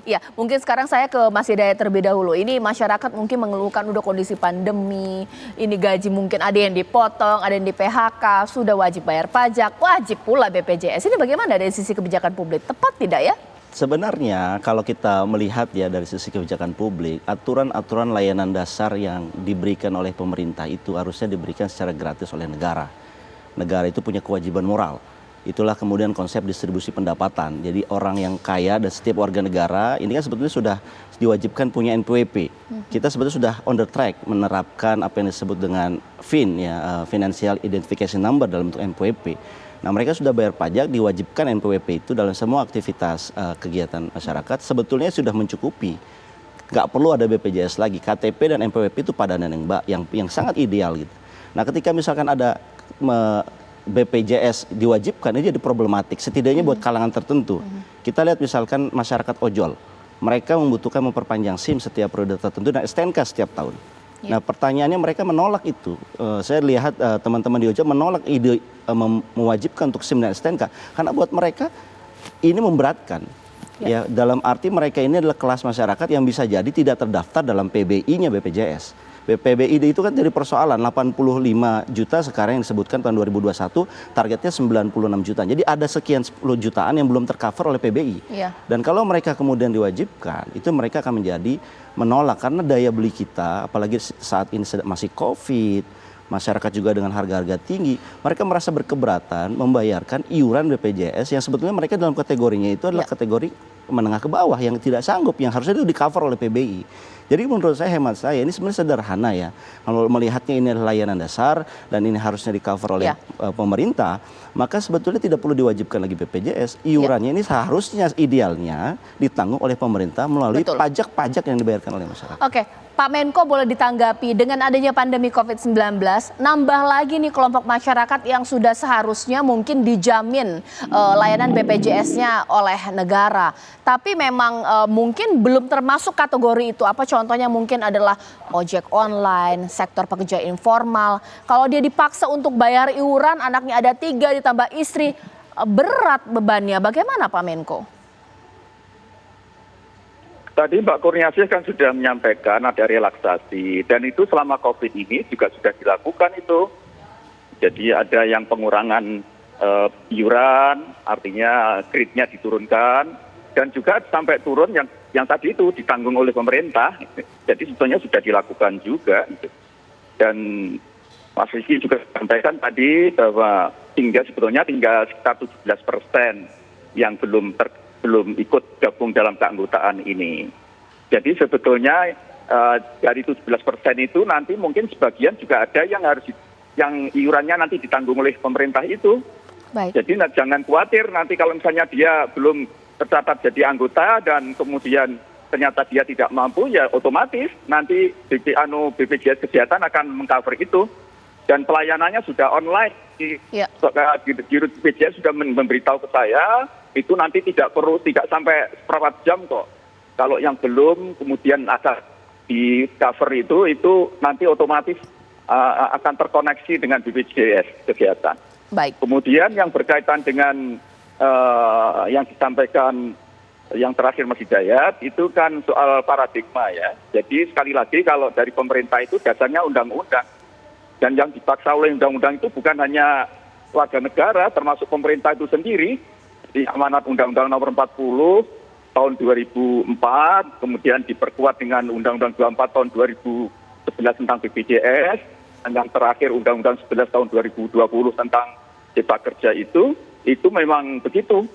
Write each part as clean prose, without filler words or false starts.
Iya, mungkin sekarang saya ke Mas Hidayat terlebih dahulu. Ini masyarakat mungkin mengeluhkan udah kondisi pandemi, ini gaji mungkin ada yang dipotong, ada yang di PHK, sudah wajib bayar pajak, wajib pula BPJS. Ini bagaimana dari sisi kebijakan publik? Tepat tidak ya? Sebenarnya kalau kita melihat ya dari sisi kebijakan publik, aturan-aturan layanan dasar yang diberikan oleh pemerintah itu harusnya diberikan secara gratis oleh negara. Negara itu punya kewajiban moral. Itulah kemudian konsep distribusi pendapatan. Jadi orang yang kaya dan setiap warga negara ini kan sebetulnya sudah diwajibkan punya NPWP. Kita sebetulnya sudah on the track menerapkan apa yang disebut dengan FIN ya, Financial Identification Number dalam bentuk NPWP. Nah, mereka sudah bayar pajak, diwajibkan NPWP itu dalam semua aktivitas kegiatan masyarakat sebetulnya sudah mencukupi. Nggak perlu ada BPJS lagi. KTP dan NPWP itu padanan yang sangat ideal gitu. Nah, ketika misalkan ada BPJS diwajibkan, ini jadi problematik, setidaknya buat kalangan tertentu. Kita lihat misalkan masyarakat ojol, mereka membutuhkan memperpanjang SIM setiap periode tertentu dan STNK setiap tahun. Nah, pertanyaannya mereka menolak itu. Saya lihat teman-teman di ojol menolak ide mewajibkan untuk SIM dan STNK, karena buat mereka ini memberatkan. Ya, dalam arti mereka ini adalah kelas masyarakat yang bisa jadi tidak terdaftar dalam PBI-nya BPJS. PBI itu kan jadi persoalan 85 juta sekarang yang disebutkan tahun 2021 targetnya 96 juta. Jadi ada sekian 10 jutaan yang belum tercover oleh PBI. Dan kalau mereka kemudian diwajibkan itu mereka akan menjadi menolak karena daya beli kita apalagi saat ini masih Covid, masyarakat juga dengan harga-harga tinggi, mereka merasa berkeberatan membayarkan iuran BPJS yang sebetulnya mereka dalam kategorinya itu adalah kategori menengah ke bawah yang tidak sanggup, yang harusnya itu di-cover oleh PBI. Jadi menurut saya, hemat saya, ini sebenarnya sederhana ya. Kalau melihatnya ini adalah layanan dasar dan ini harusnya di-cover oleh pemerintah, maka sebetulnya tidak perlu diwajibkan lagi BPJS. Iurannya ini seharusnya idealnya ditanggung oleh pemerintah melalui pajak-pajak yang dibayarkan oleh masyarakat. Oke, Pak Menko boleh ditanggapi dengan adanya pandemi COVID-19, nambah lagi nih kelompok masyarakat yang sudah seharusnya mungkin dijamin layanan BPJS-nya oleh negara. Tapi memang mungkin belum termasuk kategori itu. Apa contohnya mungkin adalah ojek online, sektor pekerja informal. Kalau dia dipaksa untuk bayar iuran, anaknya ada 3 ditambah istri, berat bebannya. Bagaimana Pak Menko? Tadi Mbak Kurniasih kan sudah menyampaikan ada relaksasi dan itu selama COVID ini juga sudah dilakukan itu. Jadi ada yang pengurangan iuran, artinya grade-nya diturunkan dan juga sampai turun yang tadi itu ditanggung oleh pemerintah. Jadi sebetulnya sudah dilakukan juga. Dan Mas Rizky juga sampaikan tadi bahwa sebetulnya tinggal sekitar 17% yang belum ikut gabung dalam keanggotaan ini. Jadi sebetulnya dari 17% itu nanti mungkin sebagian juga ada yang iurannya nanti ditanggung oleh pemerintah itu. Jadi jangan khawatir nanti kalau misalnya dia belum tercatat jadi anggota dan kemudian ternyata dia tidak mampu, ya otomatis nanti BPJS Kesehatan akan mengcover itu. Dan pelayanannya sudah online. Dirut BPJS sudah memberitahu ke saya, itu nanti tidak sampai seperempat jam kok. Kalau yang belum kemudian ada di cover itu nanti otomatis akan terkoneksi dengan BPJS Kesehatan. Kemudian yang berkaitan dengan yang disampaikan yang terakhir Mas Hidayat, itu kan soal paradigma ya. Jadi sekali lagi kalau dari pemerintah itu dasarnya undang-undang. Dan yang dipaksa oleh undang-undang itu bukan hanya warga negara, termasuk pemerintah itu sendiri. Di amanat Undang-Undang Nomor 40 tahun 2004, kemudian diperkuat dengan Undang-Undang 24 tahun 2011 tentang BPJS, dan yang terakhir Undang-Undang 11 tahun 2020 tentang Cipta Kerja itu memang begitu.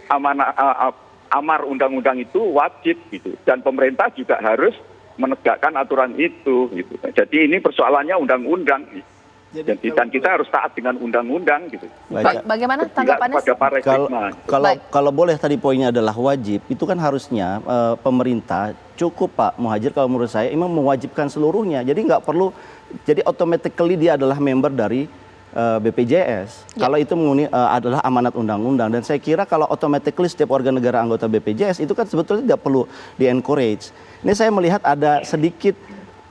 Amar undang-undang itu wajib gitu, dan pemerintah juga harus menegakkan aturan itu gitu. Jadi ini persoalannya undang-undang. Dan kita harus taat dengan undang-undang gitu. Bagaimana tanggapannya? Kalau boleh tadi poinnya adalah wajib, itu kan harusnya pemerintah cukup Pak Muhadjir kalau menurut saya memang mewajibkan seluruhnya. Jadi nggak perlu, jadi automatically dia adalah member dari BPJS. Kalau itu adalah amanat undang-undang, dan saya kira kalau automatically setiap warga negara anggota BPJS itu kan sebetulnya tidak perlu di-encourage. Ini saya melihat ada sedikit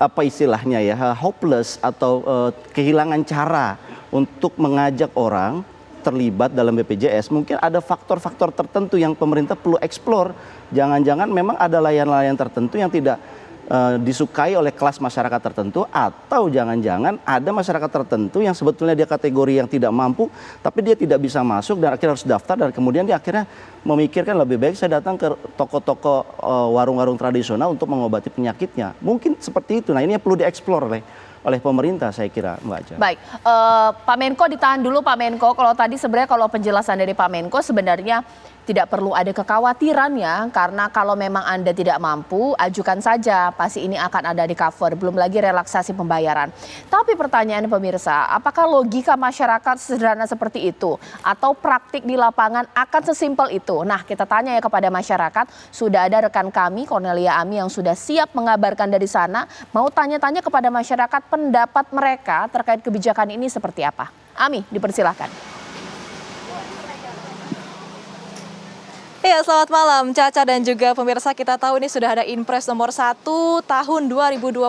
apa istilahnya ya, hopeless atau kehilangan cara untuk mengajak orang terlibat dalam BPJS, mungkin ada faktor-faktor tertentu yang pemerintah perlu eksplor. Jangan-jangan memang ada layanan-layanan tertentu yang tidak disukai oleh kelas masyarakat tertentu, atau jangan-jangan ada masyarakat tertentu yang sebetulnya dia kategori yang tidak mampu, tapi dia tidak bisa masuk dan akhirnya harus daftar, dan kemudian dia akhirnya memikirkan lebih baik saya datang ke toko-toko warung-warung tradisional untuk mengobati penyakitnya. Mungkin seperti itu. Nah, ini yang perlu dieksplor oleh pemerintah, saya kira, Mbak Aca. Baik, Pak Menko ditahan dulu, Pak Menko. Kalau tadi sebenarnya kalau penjelasan dari Pak Menko sebenarnya tidak perlu ada kekhawatiran ya, karena kalau memang Anda tidak mampu, ajukan saja, pasti ini akan ada di cover, belum lagi relaksasi pembayaran. Tapi pertanyaan pemirsa, apakah logika masyarakat sederhana seperti itu? Atau praktik di lapangan akan sesimpel itu? Nah, kita tanya ya kepada masyarakat, sudah ada rekan kami, Cornelia Ami, yang sudah siap mengabarkan dari sana, mau tanya-tanya kepada masyarakat pendapat mereka terkait kebijakan ini seperti apa. Ami, dipersilahkan. Ya, selamat malam Caca dan juga pemirsa. Kita tahu ini sudah ada Inpres nomor 1 tahun 2022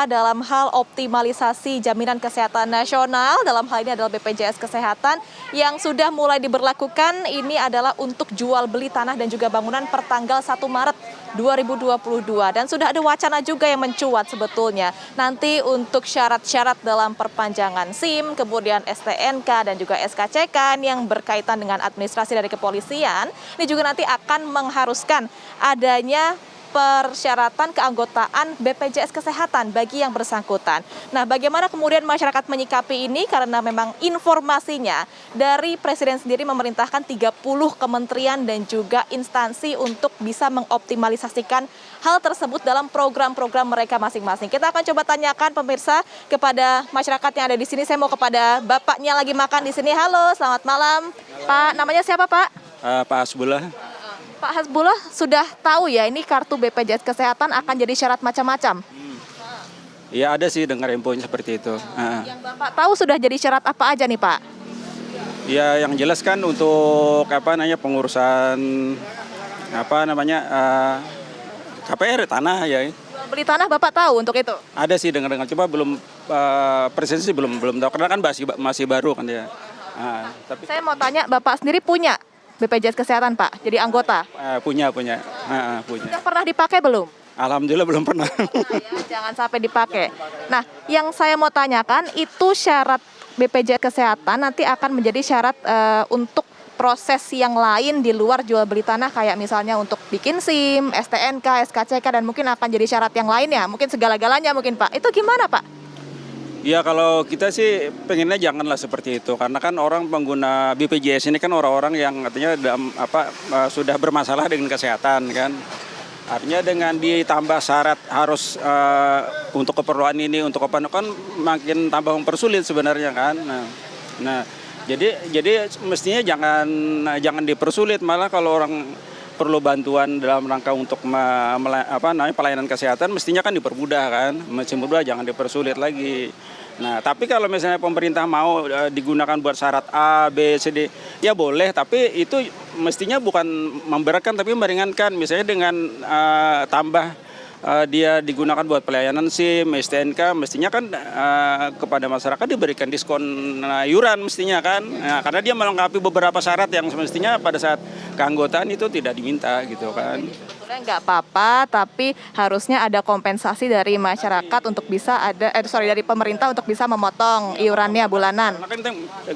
dalam hal optimalisasi jaminan kesehatan nasional. Dalam hal ini adalah BPJS Kesehatan yang sudah mulai diberlakukan. Ini adalah untuk jual beli tanah dan juga bangunan per tanggal 1 Maret 2022. Dan sudah ada wacana juga yang mencuat sebetulnya. Nanti untuk syarat-syarat dalam perpanjangan SIM, kemudian STNK dan juga SKCK yang berkaitan dengan administrasi dari kepolisian. Ini juga nanti akan mengharuskan adanya persyaratan keanggotaan BPJS Kesehatan bagi yang bersangkutan. Nah, bagaimana kemudian masyarakat menyikapi ini? Karena memang informasinya dari Presiden sendiri memerintahkan 30 kementerian dan juga instansi untuk bisa mengoptimalisasikan hal tersebut dalam program-program mereka masing-masing. Kita akan coba tanyakan pemirsa kepada masyarakat yang ada di sini. Saya mau kepada bapaknya lagi makan di sini. Halo, selamat malam. Pak, namanya siapa, Pak? Pak Hasbullah. Pak Hasbullah, sudah tahu ya ini kartu BPJS Kesehatan akan jadi syarat macam-macam? Iya, ada sih dengar infonya seperti itu. Yang Bapak tahu sudah jadi syarat apa aja nih, Pak? Ya, yang jelas kan untuk pengurusan KPR tanah ya. Beli tanah Bapak tahu untuk itu? Ada sih dengar-dengar, coba belum presisi belum tahu karena kan masih baru kan dia. Tapi Saya mau tanya, Bapak sendiri punya BPJS Kesehatan, Pak? Jadi anggota? punya. Sudah pernah dipakai belum? Alhamdulillah belum pernah. Ya, jangan sampai dipakai. Nah, yang saya mau tanyakan itu syarat BPJS Kesehatan nanti akan menjadi syarat untuk proses yang lain di luar jual beli tanah, kayak misalnya untuk bikin SIM, STNK, SKCK, dan mungkin akan jadi syarat yang lainnya, mungkin segala-galanya mungkin, Pak. Itu gimana, Pak? Ya, kalau kita sih pengennya janganlah seperti itu, karena kan orang pengguna BPJS ini kan orang-orang yang artinya sudah bermasalah dengan kesehatan kan. Artinya dengan ditambah syarat harus untuk keperluan ini, untuk apa kan makin tambah mempersulit sebenarnya kan. Nah, jadi mestinya jangan dipersulit, malah kalau orang perlu bantuan dalam rangka untuk pelayanan kesehatan mestinya kan dipermudah kan, jangan dipersulit lagi. Nah, tapi kalau misalnya pemerintah mau digunakan buat syarat A, B, C, D, ya boleh, tapi itu mestinya bukan memberatkan tapi meringankan. Misalnya dengan tambah dia digunakan buat pelayanan SIM, STNK, mestinya kan kepada masyarakat diberikan diskon iuran mestinya kan. Nah, karena dia melengkapi beberapa syarat yang semestinya pada saat keanggotaan itu tidak diminta gitu kan. Sebetulnya nggak apa-apa, tapi harusnya ada kompensasi dari masyarakat untuk bisa dari pemerintah untuk bisa memotong iurannya bulanan. Karena kan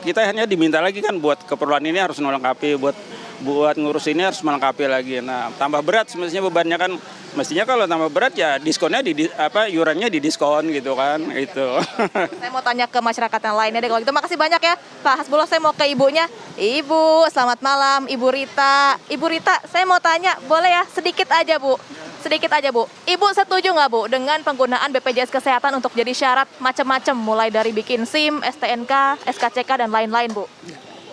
kita hanya diminta lagi kan buat keperluan ini harus melengkapi, buat ngurus ini harus melengkapi lagi. Nah, tambah berat semestinya bebannya kan. Mestinya kalau tambah berat ya diskonnya iurannya didiskon gitu kan, itu. Saya mau tanya ke masyarakat yang lainnya deh kalau gitu. Makasih banyak ya Pak Hasbullah. Saya mau ke ibunya. Ibu, selamat malam, Ibu Rita. Ibu Rita, saya mau tanya, boleh ya sedikit aja Bu? Sedikit aja Bu. Ibu setuju nggak Bu dengan penggunaan BPJS Kesehatan untuk jadi syarat macam-macam, mulai dari bikin SIM, STNK, SKCK dan lain-lain Bu?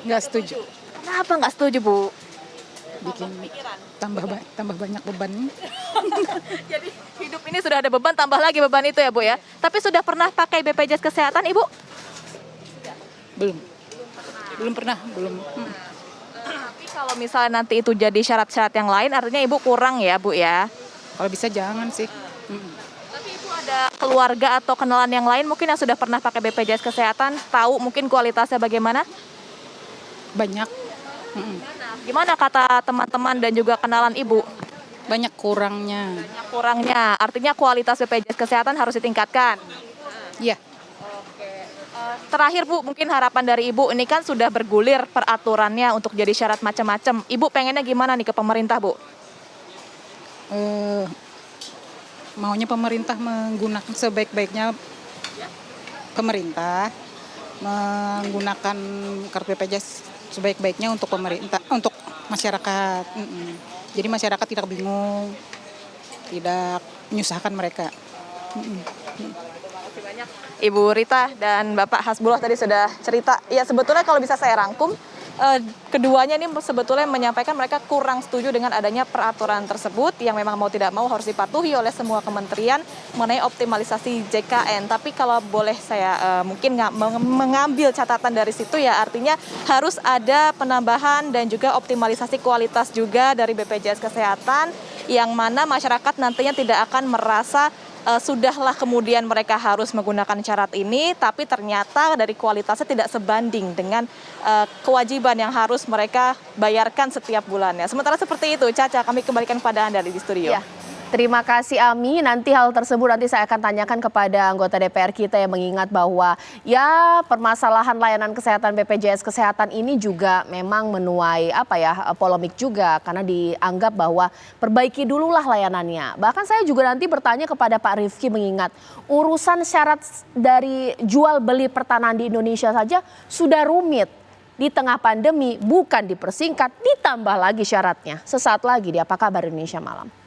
Nggak setuju. Kenapa nggak setuju Bu? Bikin tambah banyak beban. Jadi hidup ini sudah ada beban, tambah lagi beban itu ya Bu ya. Tapi sudah pernah pakai BPJS Kesehatan Ibu? Belum pernah. Tapi kalau misalnya nanti itu jadi syarat-syarat yang lain, artinya Ibu kurang ya Bu ya? Kalau bisa jangan sih. Tapi Ibu ada keluarga atau kenalan yang lain mungkin yang sudah pernah pakai BPJS Kesehatan, tahu mungkin kualitasnya bagaimana? banyak. Mm-mm. Gimana kata teman-teman dan juga kenalan Ibu? Banyak kurangnya. Banyak kurangnya, artinya kualitas BPJS Kesehatan harus ditingkatkan. Iya. Terakhir Bu, mungkin harapan dari Ibu, ini kan sudah bergulir peraturannya untuk jadi syarat macam-macam. Ibu pengennya gimana nih ke pemerintah Bu? Maunya pemerintah menggunakan sebaik-baiknya, pemerintah menggunakan kartu BPJS sebaik-baiknya untuk pemerintah, untuk masyarakat. Jadi masyarakat tidak bingung, tidak menyusahkan mereka. Ibu Rita dan Bapak Hasbullah tadi sudah cerita. Ya sebetulnya kalau bisa saya rangkum, keduanya ini sebetulnya menyampaikan mereka kurang setuju dengan adanya peraturan tersebut yang memang mau tidak mau harus dipatuhi oleh semua kementerian mengenai optimalisasi JKN. Tapi kalau boleh saya mungkin mengambil catatan dari situ ya, artinya harus ada penambahan dan juga optimalisasi kualitas juga dari BPJS Kesehatan yang mana masyarakat nantinya tidak akan merasa sudahlah kemudian mereka harus menggunakan syarat ini, tapi ternyata dari kualitasnya tidak sebanding dengan kewajiban yang harus mereka bayarkan setiap bulannya. Sementara seperti itu, Caca, kami kembalikan kepada Anda di studio. Ya. Terima kasih Ami, nanti hal tersebut nanti saya akan tanyakan kepada anggota DPR kita yang mengingat bahwa ya permasalahan layanan kesehatan BPJS Kesehatan ini juga memang menuai polemik juga karena dianggap bahwa perbaiki dululah layanannya. Bahkan saya juga nanti bertanya kepada Pak Rifki mengingat urusan syarat dari jual beli pertanahan di Indonesia saja sudah rumit. Di tengah pandemi bukan dipersingkat, ditambah lagi syaratnya. Sesaat lagi di Apa Kabar Indonesia Malam.